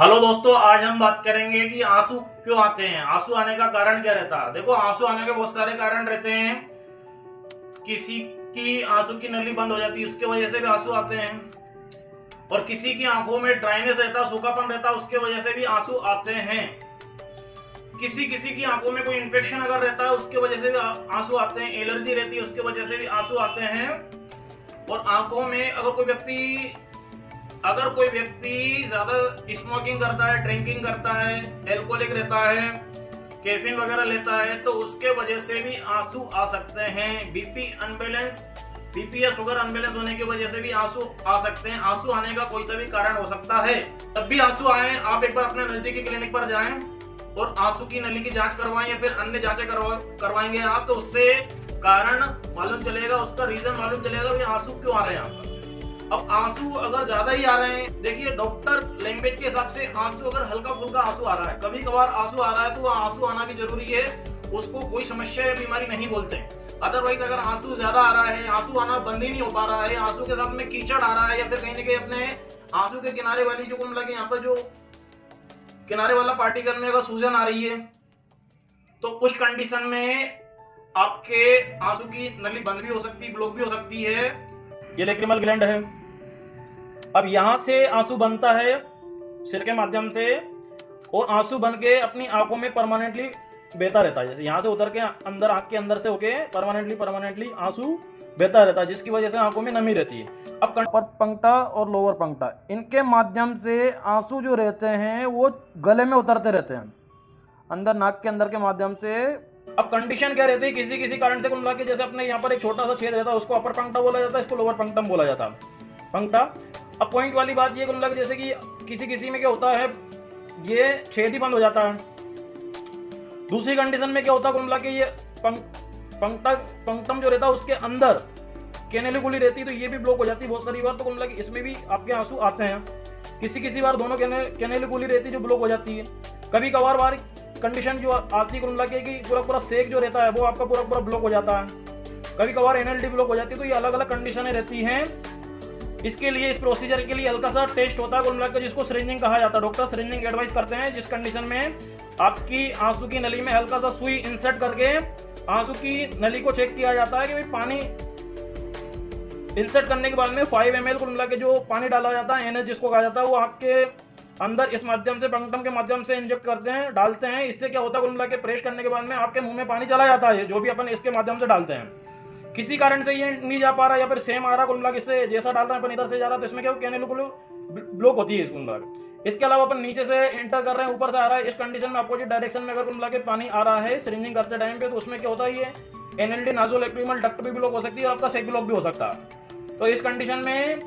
Hello दोस्तों, आज हम बात करेंगे कि आंसू क्यों आते हैं। आंसू आने का कारण क्या रहता है। देखो, आंसू आने के बहुत सारे कारण रहते हैं। किसी की आंसू की नली बंद हो जाती है, उसके वजह से भी आंसू आते हैं। और किसी की आंखों में ड्राइनेस रहता है, सूखापन रहता है, उसके वजह से भी आंसू आते हैं। किसी किसी की आंखों में कोई इन्फेक्शन अगर रहता है, उसके वजह से भी आंसू आते हैं। एलर्जी रहती है, उसके वजह से भी आंसू आते हैं। और आंखों में अगर कोई व्यक्ति ज्यादा स्मोकिंग करता है, ड्रिंकिंग करता है, एल्कोहलिक रहता है, कैफीन वगैरह लेता है, तो उसके वजह से भी आंसू आ सकते हैं। बीपी या शुगर अनबैलेंस होने की वजह से भी आंसू आ सकते हैं। आंसू आने का कोई सा भी कारण हो सकता है। तब भी आंसू आए, आप एक बार अपने नजदीकी क्लिनिक पर जाएं और आंसू की नली की जांच करवाएं या फिर अन्य जांचें करवाएंगे आप, तो उससे कारण मालूम चलेगा, उसका रीजन मालूम चलेगा कि आंसू क्यों आ रहे हैं आपका। अब आंसू अगर ज्यादा ही आ रहे हैं, देखिए डॉक्टर लैंग्वेज के हिसाब से आंसू अगर हल्का फुल्का आंसू आ रहा है, कभी कभार आंसू आ रहा है, तो वह आंसू आना भी जरूरी है, उसको कोई समस्या या बीमारी नहीं बोलते। अदरवाइज अगर आंसू ज्यादा आ रहा है, आंसू आना बंद ही नहीं हो पा रहा है, आंसू के साथ में कीचड़ आ रहा है, या फिर कहीं ना कहीं अपने आंसू के किनारे वाली जो कुल लगे यहाँ पर जो किनारे वाला पार्टिकल में अगर सूजन आ रही है, तो उस कंडीशन में आपके आंसू की नली बंद भी हो सकती है, ब्लॉक भी हो सकती है। ये लैक्रिमल ग्लैंड है। अब यहां से आंसू बनता है सिर के माध्यम से, और आंसू बन के अपनी आंखों में परमानेंटली बहता रहता है। जैसे यहां से उतर के अंदर, आंख के अंदर से होके परमानेंटली आंसू बहता रहता है, जिसकी वजह से आंखों में नमी रहती है। अब अपर पंक्ता और लोअर पंक्ता, इनके माध्यम से आंसू जो रहते हैं वो गले में उतरते रहते हैं, अंदर नाक के अंदर के माध्यम से। अब कंडीशन क्या रहती है, किसी किसी कारण से कुल मिला के, जैसे अपने यहाँ पर एक छोटा सा छेद रहता है, उसको अपर पंक्ता बोला जाता है, इसको लोअर पंक्टम बोला जाता है, पंक्ता। अब पॉइंट वाली बात ये कुल मिला के, जैसे कि किसी किसी में क्या होता है, ये छेद ही बंद हो जाता है। दूसरी कंडीशन में क्या होता है कुल मिला के, ये पंक्टम जो रहता है उसके अंदर कैनेली गुली रहती है, तो ये भी ब्लॉक हो जाती है बहुत सारी बार। तो कुल मिला के इसमें भी आपके आंसू आते हैं। किसी बार दोनों कैनेली गुली रहती है जो ब्लॉक हो जाती है। कभी कभार कंडीशन जो आती है कुल मिला के कि पूरा सेक जो रहता है वो आपका पूरा ब्लॉक हो जाता है। कभी कभार एनएलडी ब्लॉक हो जाती है। तो ये अलग अलग कंडीशनें रहती हैं। इसके लिए, इस प्रोसीजर के लिए हल्का सा टेस्ट होता है कुल मिला के, जिसको सिरिंजिंग कहा जाता है। डॉक्टर सिरिंजिंग एडवाइस करते हैं, जिस कंडीशन में आपकी आंसू की नली में हल्का सा सुई इंसर्ट करके आंसू की नली को चेक किया जाता है कि भाई पानी इंसर्ट करने के बाद में 5 ml कुल मिला के जो पानी डाला जाता है, एनएच जिसको कहा जाता है, वो आपके अंदर इस माध्यम से, पंक्टम के माध्यम से इंजेक्ट करते हैं, डालते हैं। इससे क्या होता है कुल मिला के, प्रेस करने के बाद में आपके मुंह में पानी चला जाता है, जो भी अपन इसके माध्यम से डालते हैं। किसी कारण से ये नहीं जा पा रहा या फिर सेम आ रहा कुल मिला के, इससे जैसा डाल रहे हैं अपन इधर से जा रहा है, तो इसमें क्या कैनेल ब्लॉक होती है कुल मिला के। इसके अलावा अपन नीचे से एंटर कर रहे हैं, ऊपर से आ रहा है, इस कंडीशन में अपोजिट डायरेक्शन में अगर कुल मिला के पानी आ रहा है सिरिंजिंग करते टाइम पे, तो उसमें क्या होता है, ये एनएलडी नासोलैक्रिमल डक्ट भी ब्लॉक हो सकती है और आपका सेक ब्लॉक भी हो सकता है। तो इस कंडीशन में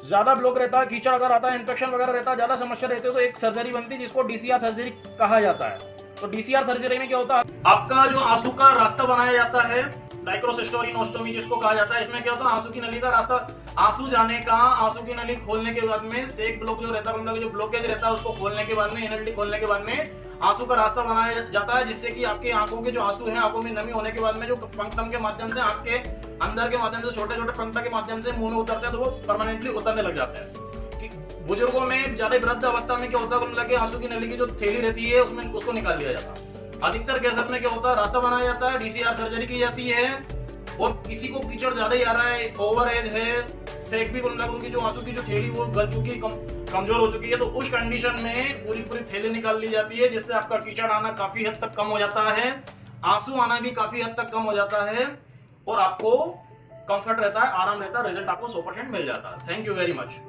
ज्यादा ब्लॉक रहता है, कीचड़ अगर आता है, इन्फेक्शन वगैरह रहता है, ज्यादा समस्या रहती है, तो एक सर्जरी बनती है जिसको डीसीआर सर्जरी कहा जाता है। तो डीसीआर सर्जरी में क्या होता है, आपका जो आंसू का रास्ता बनाया जाता है, डाइक्रोसिस्टोरिनोस्टोमी जिसको कहा जाता है, इसमें क्या होता है, आंसू की नली का रास्ता, आंसू जाने का, आंसू की नली खोलने के बाद में सेक ब्लॉक जो रहता है, मतलब जो ब्लॉकेज रहता है, उसको खोलने के बाद में, एनएलडी खोलने के बाद में आंसू का रास्ता बनाया जाता है, जिससे कि आपकी आंखों के जो आंसू हैं, आंखों में नमी होने के बाद में जो पंक्टम के माध्यम से, आंख के अंदर के माध्यम से, छोटे छोटे पंक्ता के माध्यम से मुंह में उतरते हैं, तो वो परमानेंटली उतरने लग जाते हैं। बुजुर्गों में ज्यादा वृद्ध अवस्था में क्या होता है, लगे आंसू की नली की जो थैली रहती है उसमें उसको निकाल दिया जाता है। अधिकतर केसेस में क्या होता है, रास्ता बनाया जाता है, डीसीआर सर्जरी की जाती है। और किसी को कीचड़ ज्यादा ही आ रहा है, ओवर एज है, सेक भी उनकी जो आंसू की जो थैली वो गल चुकी, कमजोर हो चुकी है, तो उस कंडीशन में पूरी थैली निकाल ली जाती है, जिससे आपका कीचड़ आना काफी हद तक कम हो जाता है, आंसू आना भी काफी हद तक कम हो जाता है, और आपको कंफर्ट रहता है, आराम रहता है, रिजल्ट आपको 100% मिल जाता है। Thank you very much.